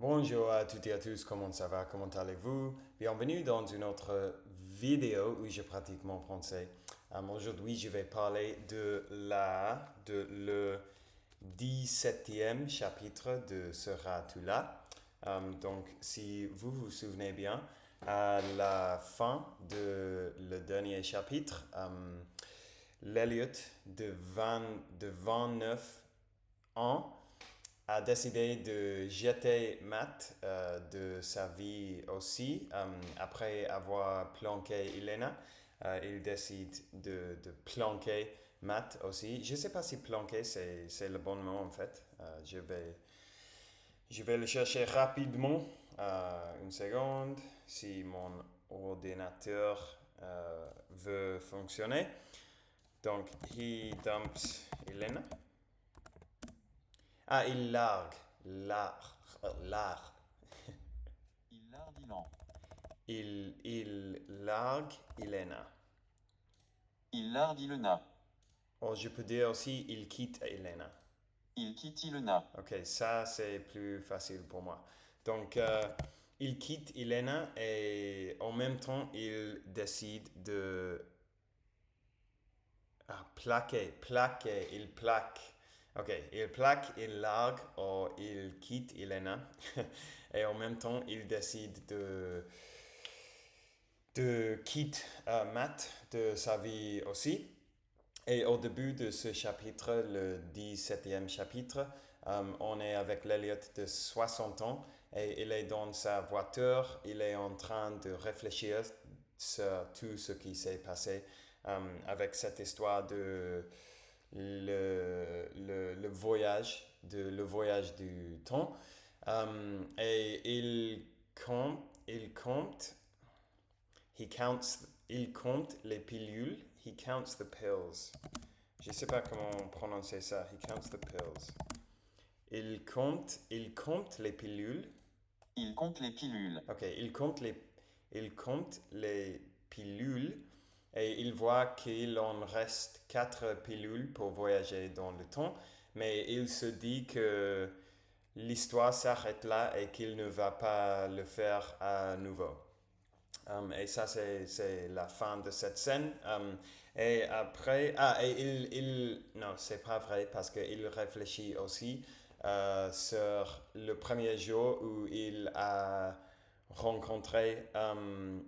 Bonjour à toutes et à tous, comment ça va, comment allez-vous? Bienvenue dans une autre vidéo où je pratique mon français. Aujourd'hui, je vais parler de le 17e chapitre de Seras-tu là? Donc, si vous vous souvenez bien, à la fin de le dernier chapitre, l'Elliot de 29 ans a décidé de jeter Matt de sa vie aussi. Après avoir planqué Elena, il décide de planquer Matt aussi. Je ne sais pas si planquer c'est le bon mot en fait. Je vais le chercher rapidement. Une seconde, si mon ordinateur veut fonctionner. Donc, he dumps Elena. Ah, il largue. Largue. Il l'ardilan. Il largue Elena. Il lardilena. Ou je peux dire aussi, il quitte Elena. Il quitilena. Ok, ça c'est plus facile pour moi. Donc, il quitte Elena et en même temps, il décide de il plaque. Ok, il plaque, il largue ou il quitte Elena. Et en même temps, il décide de quitter Matt de sa vie aussi. Et au début de ce chapitre, le 17e chapitre, on est avec l'Elliot de 60 ans et il est dans sa voiture, il est en train de réfléchir sur tout ce qui s'est passé avec cette histoire de le voyage du temps. Et il compte les pilules. He counts the pills. Je sais pas comment prononcer ça. He counts the pills. Il compte les pilules. Il compte les pilules. Ok, il compte les pilules et il voit qu'il en reste 4 pilules pour voyager dans le temps, mais il se dit que l'histoire s'arrête là et qu'il ne va pas le faire à nouveau. Et ça, c'est la fin de cette scène. Et après, non, c'est pas vrai parce qu'il réfléchit aussi sur le premier jour où il a rencontré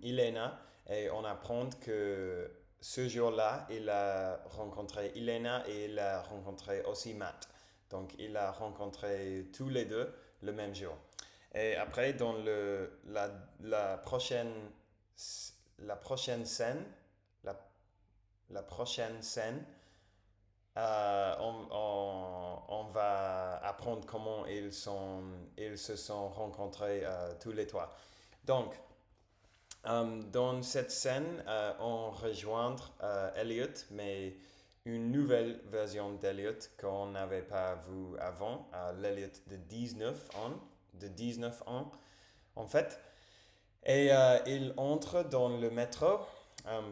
Elena et on apprend que ce jour-là, il a rencontré Elena et il a rencontré aussi Matt. Donc, il a rencontré tous les deux le même jour. Et après, dans la prochaine scène, la, la prochaine scène, on va apprendre comment ils se sont rencontrés tous les trois. Donc, dans cette scène, on rejoint Elliot, mais une nouvelle version d'Elliot qu'on n'avait pas vu avant, l'Elliot de 19 ans, en fait. Et il entre dans le métro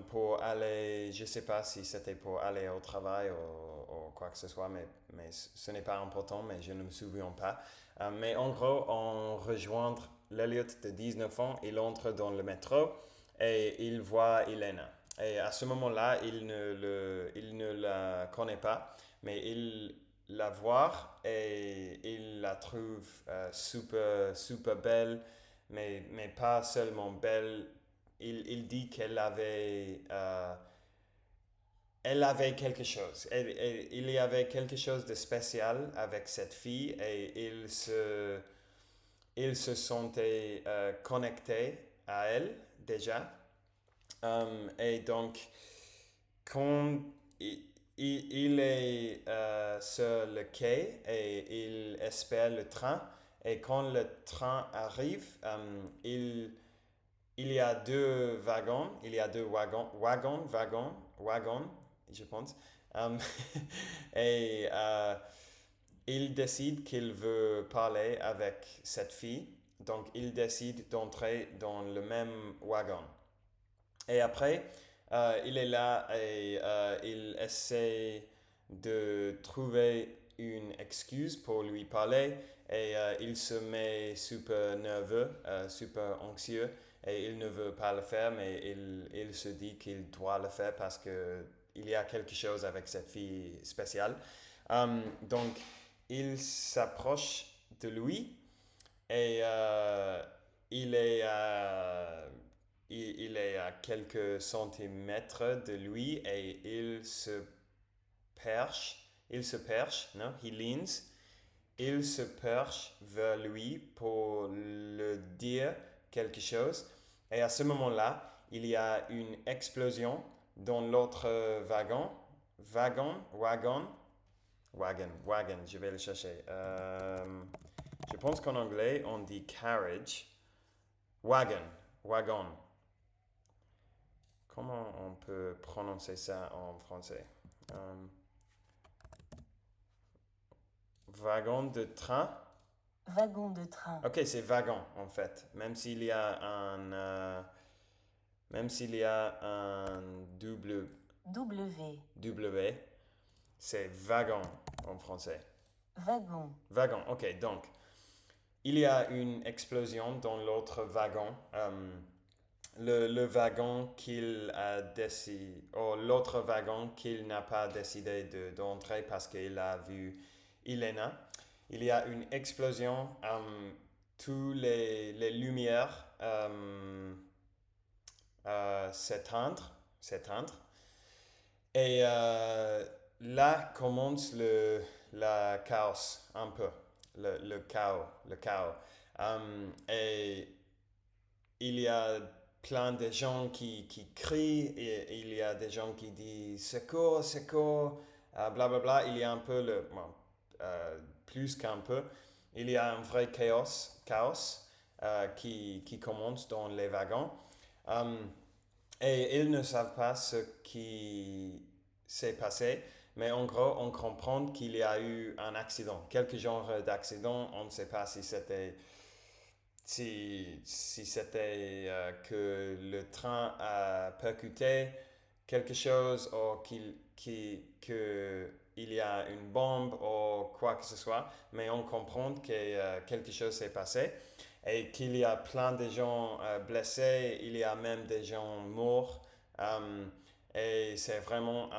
pour aller, je ne sais pas si c'était pour aller au travail ou quoi que ce soit, mais ce n'est pas important, mais je ne me souviens pas. Mais en gros, on rejoint l'Elliot de 19 ans, il entre dans le métro et il voit Elena. Et à ce moment-là, il ne la connaît pas, mais il la voit et il la trouve super belle, mais pas seulement belle. Il dit elle avait quelque chose. Il y avait quelque chose de spécial avec cette fille et il se sentait connecté à elle déjà. Et donc, quand il est sur le quai et il espère le train, et quand le train arrive, il y a deux wagons, wagons, je pense. Um, et il décide qu'il veut parler avec cette fille, donc il décide d'entrer dans le même wagon. Et après, il est là et il essaie de trouver une excuse pour lui parler et il se met super nerveux, super anxieux et il ne veut pas le faire, mais il se dit qu'il doit le faire parce que il y a quelque chose avec cette fille spéciale. Donc, il s'approche de lui et il est à, il est à quelques centimètres de lui et il se perche, non? He leans, il se perche vers lui pour le dire quelque chose. Et à ce moment-là, il y a une explosion dans l'autre wagon, je vais le chercher. Je pense qu'en anglais, on dit carriage. Wagon. Comment on peut prononcer ça en français? Wagon de train. Wagon de train. Ok, c'est wagon en fait. Même s'il y a un double W. W, c'est wagon en français. Wagon. Wagon, ok. Donc, il y a une explosion dans l'autre wagon. Le wagon qu'il a décidé, ou l'autre wagon qu'il n'a pas décidé d'entrer parce qu'il a vu Elena. Il y a une explosion. Toutes les lumières s'éteindre. Et là commence la chaos un peu. Le chaos. Et il y a plein de gens qui crient et il y a des gens qui disent secours, blablabla. Il y a un peu plus qu'un peu. Il y a un vrai chaos qui commence dans les wagons. Et ils ne savent pas ce qui s'est passé, mais en gros, on comprend qu'il y a eu un accident, quelque genre d'accident. On ne sait pas si c'était que le train a percuté quelque chose ou qu'il y a une bombe ou quoi que ce soit, mais on comprend que quelque chose s'est passé et qu'il y a plein de gens blessés, il y a même des gens morts. Et c'est vraiment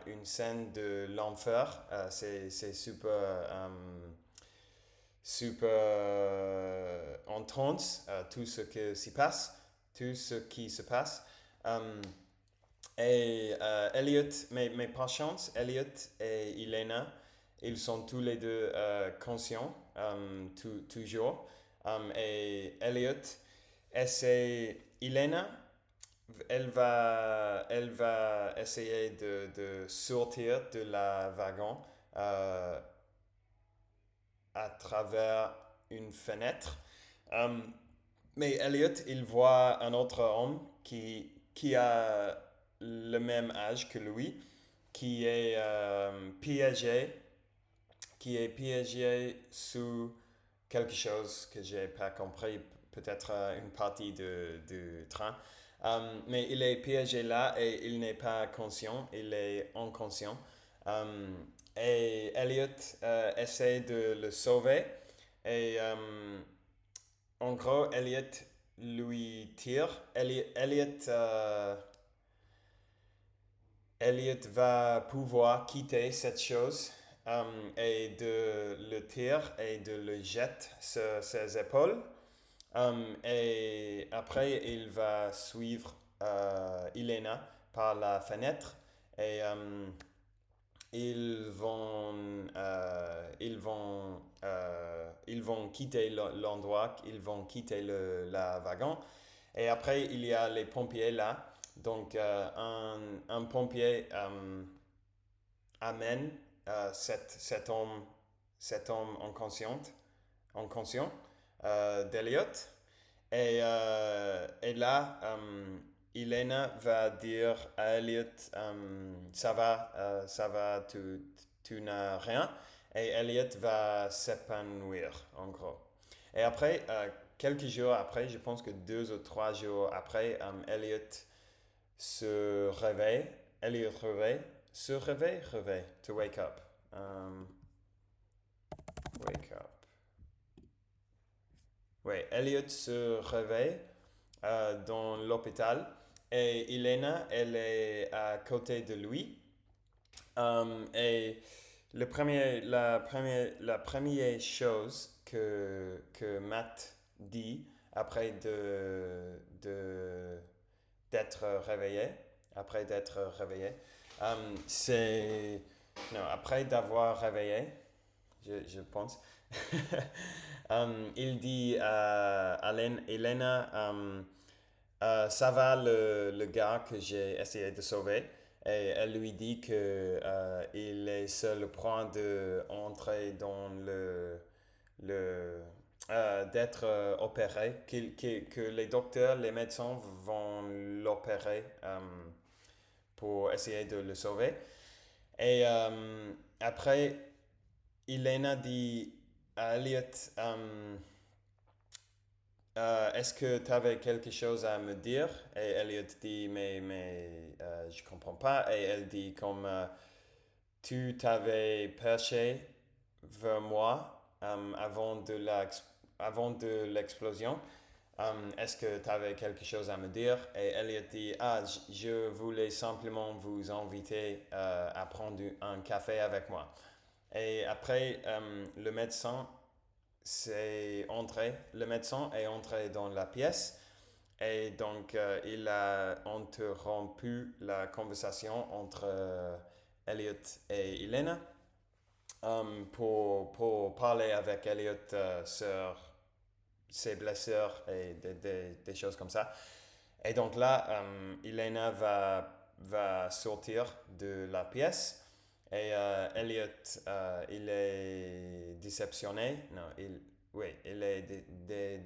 une scène de l'enfer. C'est super intense, tout ce qui se passe. Et Elliot, mais par chance, Elliot et Elena, ils sont tous les deux conscients, toujours. Et Elliot essaie, Elena, elle va essayer de sortir de la wagon euh, à travers une fenêtre. Mais Elliot, il voit un autre homme qui a le même âge que lui, qui est piégé, sous quelque chose que j'ai pas compris, peut-être une partie du train. Mais il est piégé là et il n'est pas conscient, il est inconscient. Et Elliot essaie de le sauver et en gros, Elliot lui tire. Elliot va pouvoir quitter cette chose et de le tire et de le jeter sur ses épaules. Et après, il va suivre Elena par la fenêtre et ils vont quitter l'endroit, ils vont quitter la wagon. Et après, il y a les pompiers là. Donc, un pompier amène cet homme inconscient d'Eliot. Et là, Elena va dire à Elliot, ça va, tu n'as rien. Et Elliot va s'épanouir, en gros. Et après, quelques jours après, je pense que 2 ou 3 jours après, Elliot se réveille. To wake up. Wake up. ouais, Elliot se réveille dans l'hôpital et Elena, elle est à côté de lui. Et la première chose que Matt dit après d'être réveillé, après d'être réveillé, c'est, non, après d'avoir réveillé, je pense, il dit à Elena, ça va le gars que j'ai essayé de sauver. Et elle lui dit que il est sur le point de entrer dans d'être opéré, que les docteurs, les médecins vont l'opérer pour essayer de le sauver. Et après, Elena dit à Elliot, est-ce que tu avais quelque chose à me dire? Et Elliot dit, mais je comprends pas. Et elle dit, comme tu t'avais perché vers moi avant de l'explosion, est-ce que tu avais quelque chose à me dire? Et Elliot dit, ah, je voulais simplement vous inviter à prendre un café avec moi. Et après, le médecin est entré dans la pièce et donc il a interrompu la conversation entre Elliot et Elena pour parler avec Elliot sur ses blessures et des choses comme ça. Et donc là, Elena va sortir de la pièce et Elliot, il est déceptionné. Non, oui, il est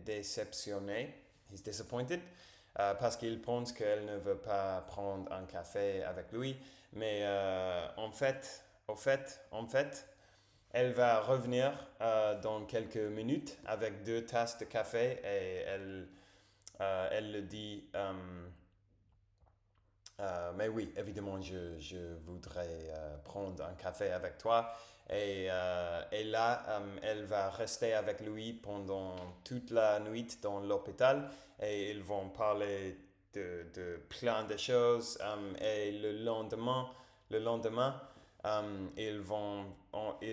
déceptionné. He's disappointed. Parce qu'il pense qu'elle ne veut pas prendre un café avec lui. Mais en fait, elle va revenir dans quelques minutes avec 2 tasses de café et elle le dit. Mais oui, évidemment, je voudrais prendre un café avec toi. Et là, elle va rester avec lui pendant toute la nuit dans l'hôpital et ils vont parler de plein de choses. Et le lendemain ils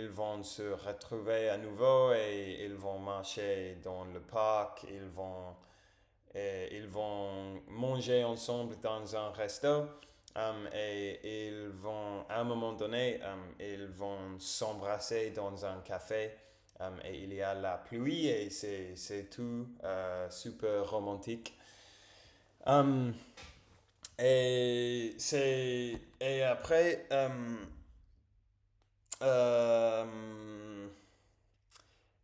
vont se retrouver à nouveau et ils vont marcher dans le parc. Et ils vont manger ensemble dans un resto et à un moment donné, ils vont s'embrasser dans un café et il y a la pluie et c'est tout super romantique. Um, et après, euh,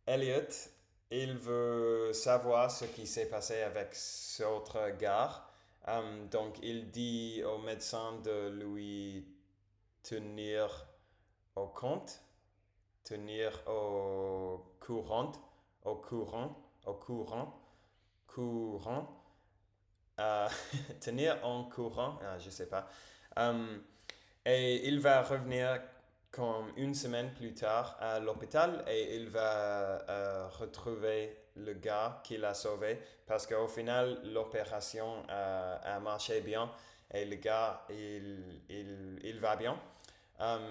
Elliot, il veut savoir ce qui s'est passé avec ce autre gars. Donc, il dit au médecin de lui tenir au compte, tenir au courant, au courant, courant, euh, tenir en courant, je sais pas. Um, et il va revenir comme une semaine plus tard à l'hôpital et il va retrouver le gars qui l'a sauvé parce qu'au final, l'opération a marché bien et le gars, il va bien.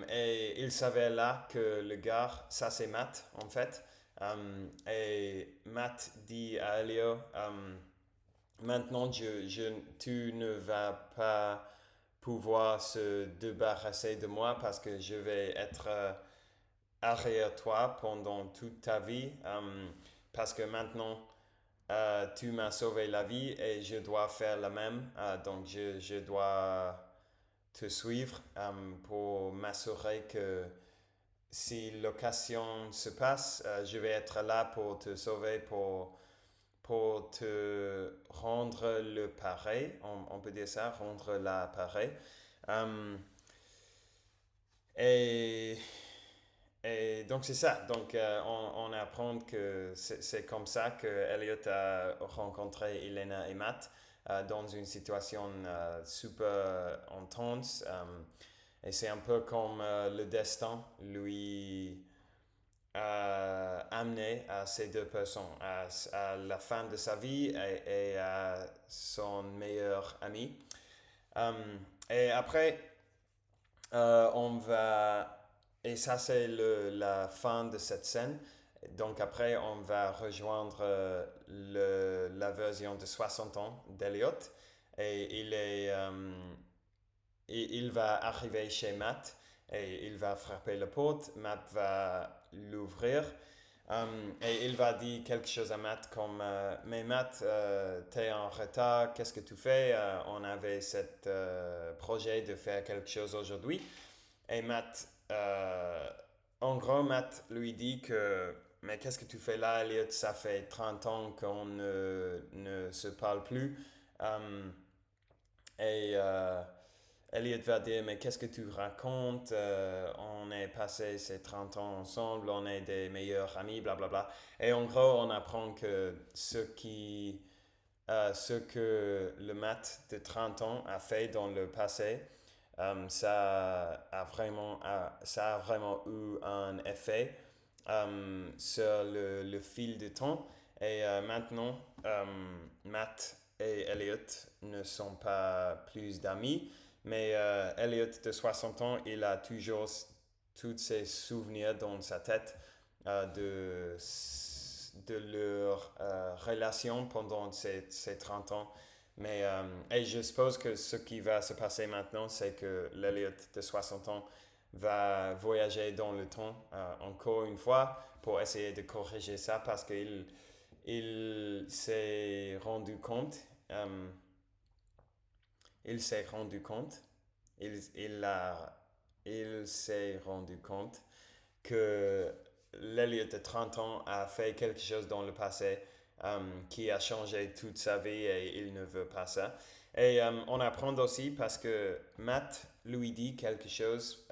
Et il savait là que le gars, ça c'est Matt en fait. Et Matt dit à Elio, maintenant tu ne vas pas pouvoir se débarrasser de moi parce que je vais être arrière toi pendant toute ta vie parce que maintenant tu m'as sauvé la vie et je dois faire la même. Donc je dois te suivre pour m'assurer que si l'occasion se passe, je vais être là pour te sauver, pour te rendre le pareil, on peut dire ça, rendre la pareil. Um, et, et donc c'est ça. Donc on apprend que c'est comme ça que Elliot a rencontré Elena et Matt dans une situation super intense. Et c'est un peu comme le destin lui amené à ces deux personnes, à la fin de sa vie et à son meilleur ami. Et après, et ça c'est la fin de cette scène. Donc après, on va rejoindre la version de 60 ans d'Eliot. Et il va arriver chez Matt et il va frapper la porte. Matt va l'ouvrir et il va dire quelque chose à Matt comme mais Matt, t'es en retard, qu'est-ce que tu fais? On avait ce projet de faire quelque chose aujourd'hui. Et Matt, en gros, Matt lui dit que mais qu'est-ce que tu fais là, Elliot? Ça fait 30 ans qu'on ne se parle plus. Et Elliot va dire, mais qu'est-ce que tu racontes? On est passé ces 30 ans ensemble, on est des meilleurs amis, blablabla. Et en gros, on apprend que ce que le Matt de 30 ans a fait dans le passé, ça a vraiment eu un effet sur le fil du temps. Et maintenant, Matt et Elliot ne sont pas plus d'amis, mais Elliot de 60 ans, il a toujours tous ces souvenirs dans sa tête de leur relation pendant ces 30 ans. Mais, et je suppose que ce qui va se passer maintenant, c'est que l'Elliot de 60 ans va voyager dans le temps encore une fois pour essayer de corriger ça parce qu'il s'est rendu compte, il s'est rendu compte, il s'est rendu compte que l'Elliot de 30 ans a fait quelque chose dans le passé qui a changé toute sa vie et il ne veut pas ça. Et on apprend aussi parce que Matt lui dit quelque chose,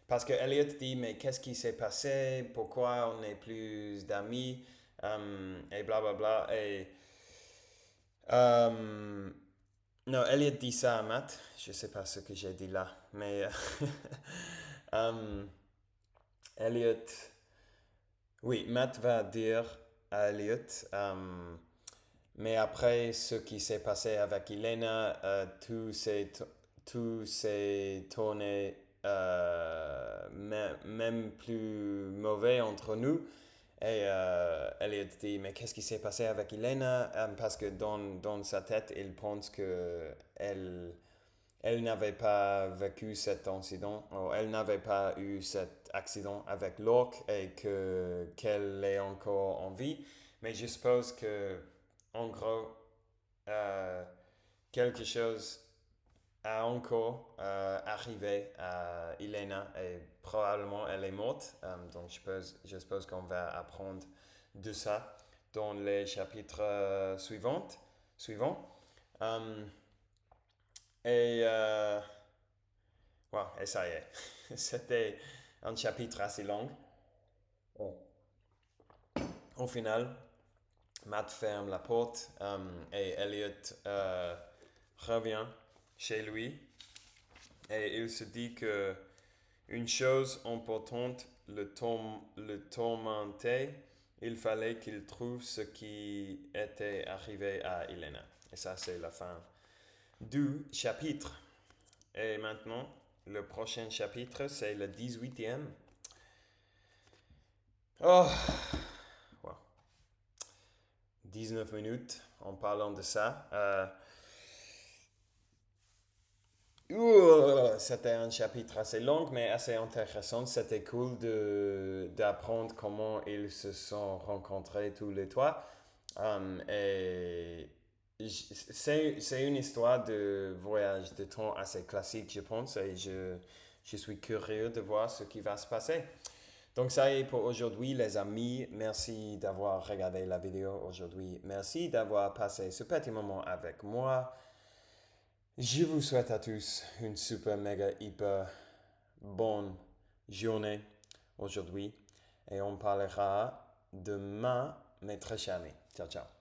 parce que Elliot dit mais qu'est-ce qui s'est passé, pourquoi on n'est plus d'amis, et blablabla. Et non, Elliot dit ça à Matt, je sais pas ce que j'ai dit là, mais Elliot, oui, Matt va dire à Elliot, mais après ce qui s'est passé avec Elena, tout s'est tourné même plus mauvais entre nous. Et Elliot dit, mais qu'est-ce qui s'est passé avec Elena? Parce que dans sa tête, il pense que elle n'avait pas vécu cet incident, ou elle n'avait pas eu cet accident avec Locke et qu'elle est encore en vie. Mais je suppose que, en gros, euh, quelque chose a encore arrivé à Elena et probablement elle est morte. Donc je suppose qu'on va apprendre de ça dans les chapitres suivants. Euh, et wow, et ça y est. C'était un chapitre assez long. Oh. Au final, Matt ferme la porte et Elliot revient chez lui et il se dit que une chose importante le tourmentait, il fallait qu'il trouve ce qui était arrivé à Elena. Et ça, c'est la fin du chapitre. Et maintenant, le prochain chapitre, c'est le 18e. Oh, wow. 19 minutes en parlant de ça. C'était un chapitre assez long, mais assez intéressant. C'était cool d'apprendre comment ils se sont rencontrés tous les trois. Et c'est une histoire de voyage de temps assez classique, je pense, et je suis curieux de voir ce qui va se passer. Donc ça y est pour aujourd'hui, les amis. Merci d'avoir regardé la vidéo aujourd'hui. Merci d'avoir passé ce petit moment avec moi. Je vous souhaite à tous une super, méga, hyper bonne journée aujourd'hui. Et on parlera demain, mes très chers amis. Ciao, ciao.